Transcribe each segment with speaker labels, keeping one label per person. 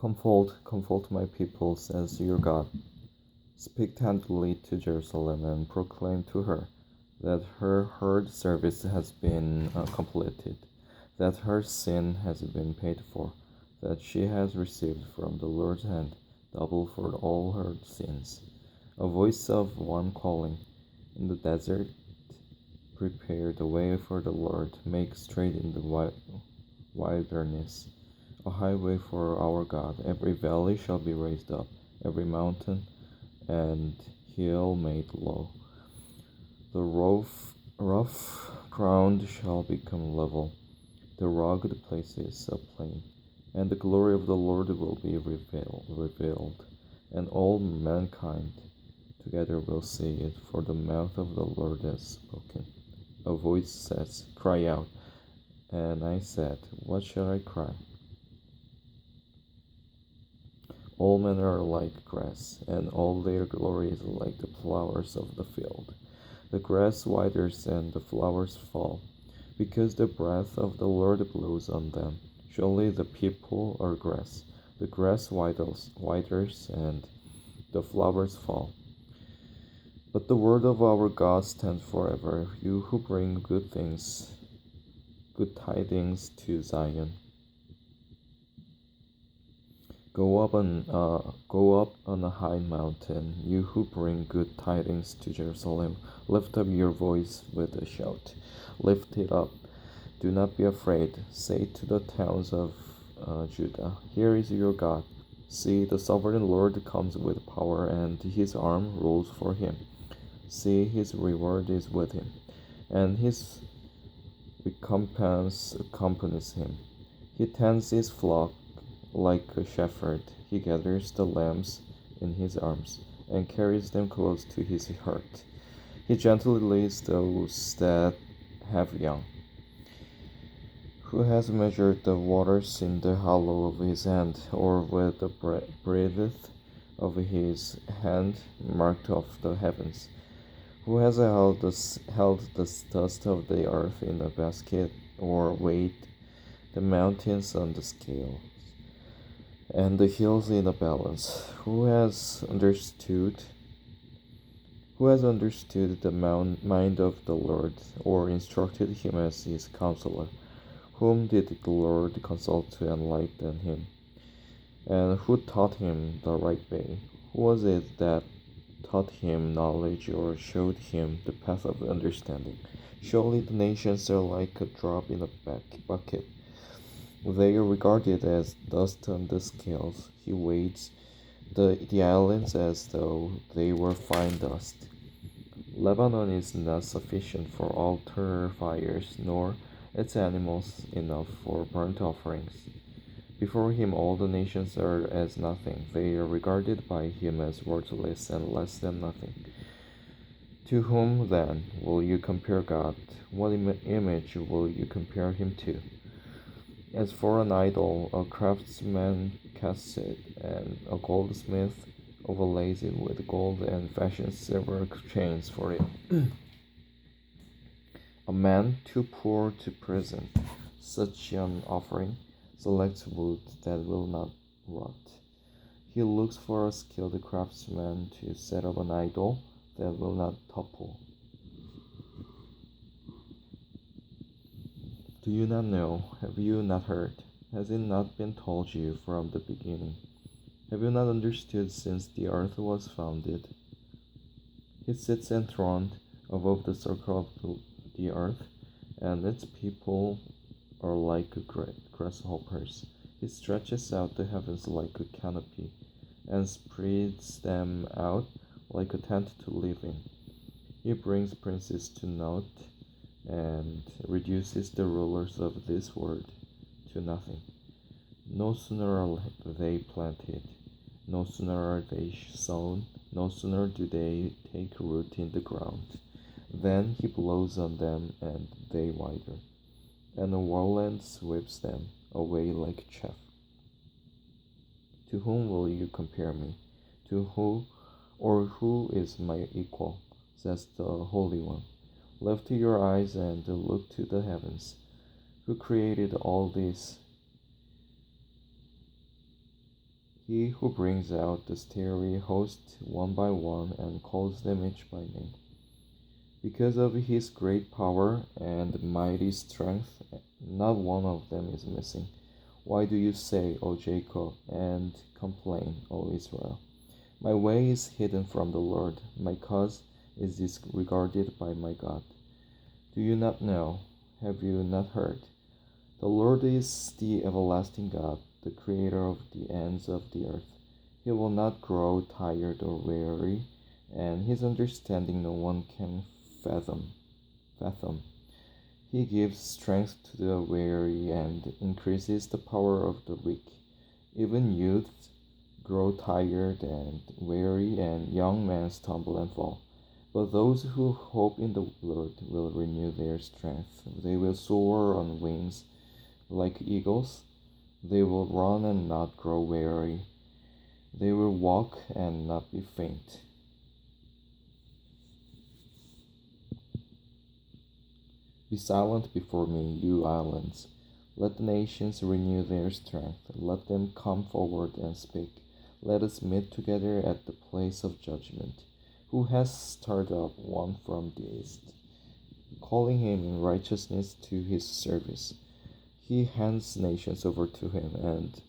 Speaker 1: Comfort my people, says your God. Speak tenderly to Jerusalem and proclaim to her that her hard service has been completed, that her sin has been paid for, that she has received from the Lord's hand double for all her sins. A voice of one calling in the desert, prepare the way for the Lord, make straight in the wilderness a highway for our God. Every valley shall be raised up, every mountain and hill made low. The rough ground shall become level, the rugged places a plain, and the glory of the Lord will be revealed, and all mankind together will see it, for the mouth of the Lord has spoken. A voice says, cry out. And I said, what shall I cry? All men are like grass, and all their glory is like the flowers of the field. The grass withers and the flowers fall, because the breath of the Lord blows on them. Surely the people are grass. The grass withers and the flowers fall. But the word of our God stands forever. You who bring good tidings to Zion. Go up on a high mountain, you who bring good tidings to Jerusalem. Lift up your voice with a shout. Lift it up. Do not be afraid. Say to the towns of Judah, here is your God. See, the sovereign Lord comes with power, and his arm rules for him. See, his reward is with him, and his recompense accompanies him. He tends his flock like a shepherd. He gathers the lambs in his arms and carries them close to his heart. He gently leads those that have young. Who has measured the waters in the hollow of his hand, or with the breadth of his hand marked off the heavens? Who has held the dust of the earth in a basket, or weighed the mountains on the scale, and the hills in a balance? Who has understood the mind of the Lord, or instructed him as his counselor? Whom did the Lord consult to enlighten him? And who taught him the right way? Who was it that taught him knowledge, or showed him the path of understanding? Surely the nations are like a drop in a bucket. They are regarded as dust on the scales. He weighs the islands as though they were fine dust. Lebanon is not sufficient for altar fires, nor its animals enough for burnt offerings. Before him all the nations are as nothing. They are regarded by him as worthless and less than nothing. To whom, then, will you compare God? What image will you compare him to? As for an idol, a craftsman casts it, and a goldsmith overlays it with gold and fashions silver chains for it. A man too poor to present such an offering selects wood that will not rot. He looks for a skilled craftsman to set up an idol that will not topple. Do you not know? Have you not heard? Has it not been told you from the beginning? Have you not understood since the earth was founded? He sits enthroned above the circle of the earth, and its people are like grasshoppers. He stretches out the heavens like a canopy, and spreads them out like a tent to live in. He brings princes to naught, and reduces the rulers of this world to nothing. No sooner are they planted, no sooner are they sown, no sooner do they take root in the ground, then he blows on them and they wither, and a whirlwind sweeps them away like chaff. To whom will you compare me? To who is my equal? Says the Holy One. Lift your eyes and look to the heavens. Who created all this? He who brings out the starry host one by one and calls them each by name. Because of his great power and mighty strength, not one of them is missing. Why do you say, O Jacob, and complain, O Israel? My way is hidden from the Lord, my cause is disregarded by my God. Do you not know? Have you not heard? The Lord is the everlasting God, the creator of the ends of the earth. He will not grow tired or weary, and his understanding no one can fathom. He gives strength to the weary and increases the power of the weak. Even youths grow tired and weary, and young men stumble and fall. But those who hope in the Lord will renew their strength. They will soar on wings like eagles. They will run and not grow weary. They will walk and not be faint. Be silent before me, you islands. Let the nations renew their strength. Let them come forward and speak. Let us meet together at the place of judgment. Who has stirred up one from the east, calling him in righteousness to his service? He hands nations over to him and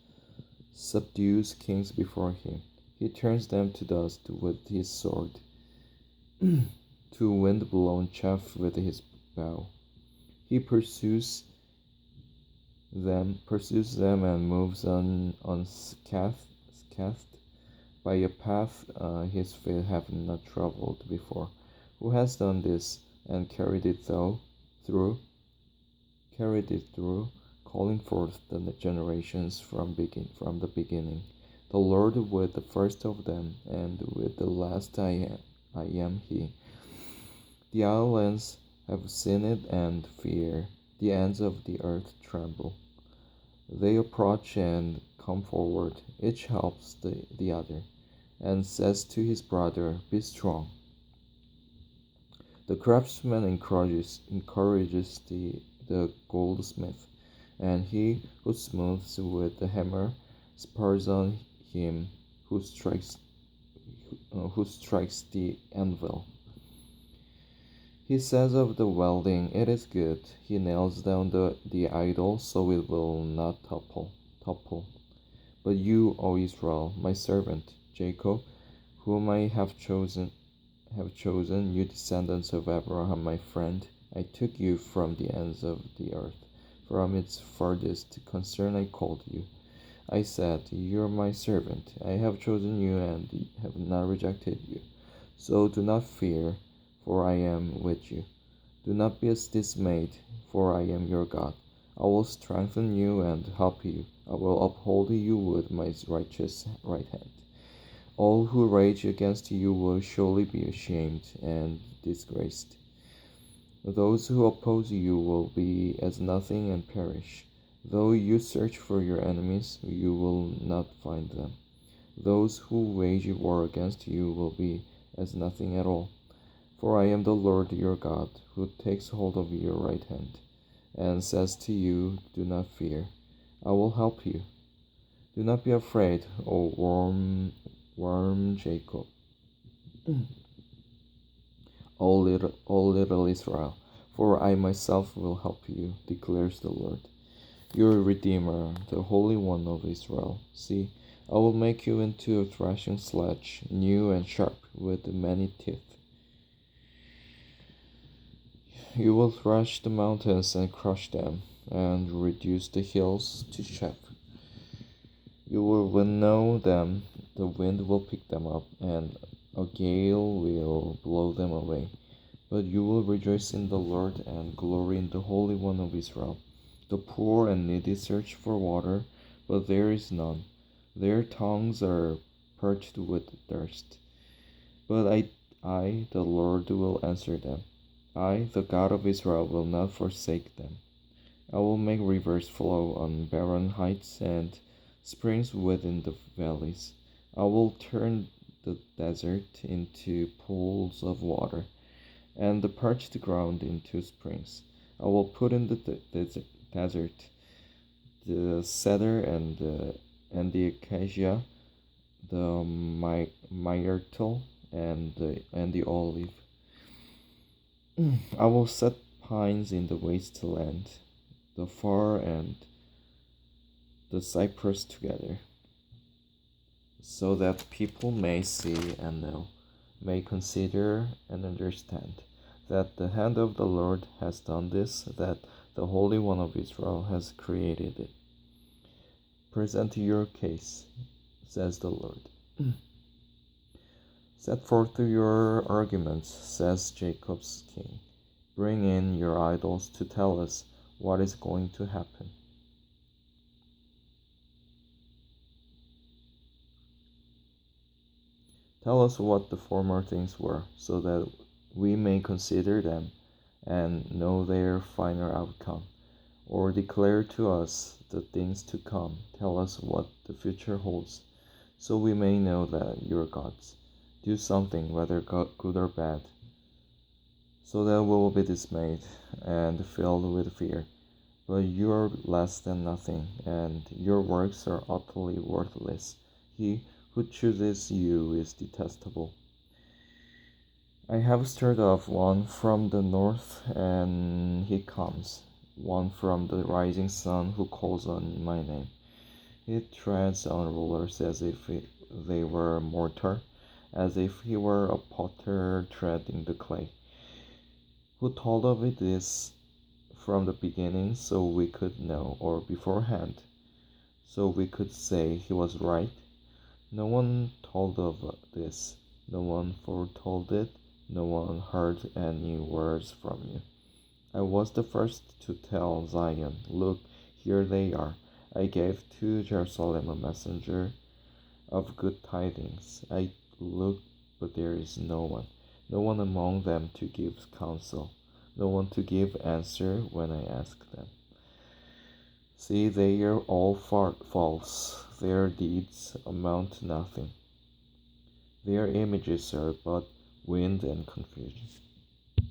Speaker 1: subdues kings before him. He turns them to dust with his sword, to wind-blown chaff with his bow. He pursues them and moves on unscathed by a path his feet have not traveled before. Who has done this and through, carried it through, calling forth the generations from the beginning. The Lord with the first of them, and with the last I am He. The islands have seen it and fear. The ends of the earth tremble. They approach and come forward. Each helps the other, and says to his brother, Be strong. The craftsman encourages the goldsmith, and he who smooths with the hammer spurs on him who strikes the anvil. He says of the welding, It is good. He nails down the idol so it will not topple. But you, O Israel, my servant, Jacob, whom I have chosen, you descendants of Abraham, my friend, I took you from the ends of the earth, from its farthest concern I called you. I said, You are my servant. I have chosen you and have not rejected you. So do not fear, for I am with you. Do not be dismayed, for I am your God. I will strengthen you and help you. I will uphold you with my righteous right hand. All who rage against you will surely be ashamed and disgraced. Those who oppose you will be as nothing and perish. Though you search for your enemies, you will not find them. Those who wage war against you will be as nothing at all. For I am the Lord your God, who takes hold of your right hand, and says to you, Do not fear, I will help you. Do not be afraid, O worm Jacob, O little Israel, for I myself will help you, declares the Lord, your Redeemer, the Holy One of Israel. See, I will make you into a threshing sledge, new and sharp, with many teeth. You will thresh the mountains and crush them, and reduce the hills to chaff. You will winnow them, the wind will pick them up, and a gale will blow them away. But you will rejoice in the Lord and glory in the Holy One of Israel. The poor and needy search for water, but there is none. Their tongues are parched with thirst. But the Lord, will answer them. I, the God of Israel, will not forsake them. I will make rivers flow on barren heights and springs within the valleys. I will turn the desert into pools of water, and the parched ground into springs. I will put in the desert the cedar and the acacia, the myrtle and the olive. I will set pines in the wasteland, the fir and the cypress together, so that people may see and know, may consider and understand that the hand of the Lord has done this, that the Holy One of Israel has created it. Present your case, says the Lord. Set forth your arguments, says Jacob's king. Bring in your idols to tell us what is going to happen. Tell us what the former things were, so that we may consider them and know their final outcome. Or declare to us the things to come. Tell us what the future holds, so we may know that you are gods. Do something, whether good or bad, so that we will be dismayed and filled with fear. But you are less than nothing, and your works are utterly worthless. He who chooses you is detestable. I have stirred up one from the north, and he comes, one from the rising sun who calls on my name. He treads on rulers as if they were mortar, as if he were a potter treading the clay. Who told of it this from the beginning, so we could know, or beforehand, so we could say he was right? No one told of this, no one foretold it, no one heard any words from you. I was the first to tell Zion, look, here they are. I gave to Jerusalem a messenger of good tidings. I looked, but there is no one among them to give counsel, no one to give answer when I ask them. See, they are all false, their deeds amount to nothing. Their images are but wind and confusion.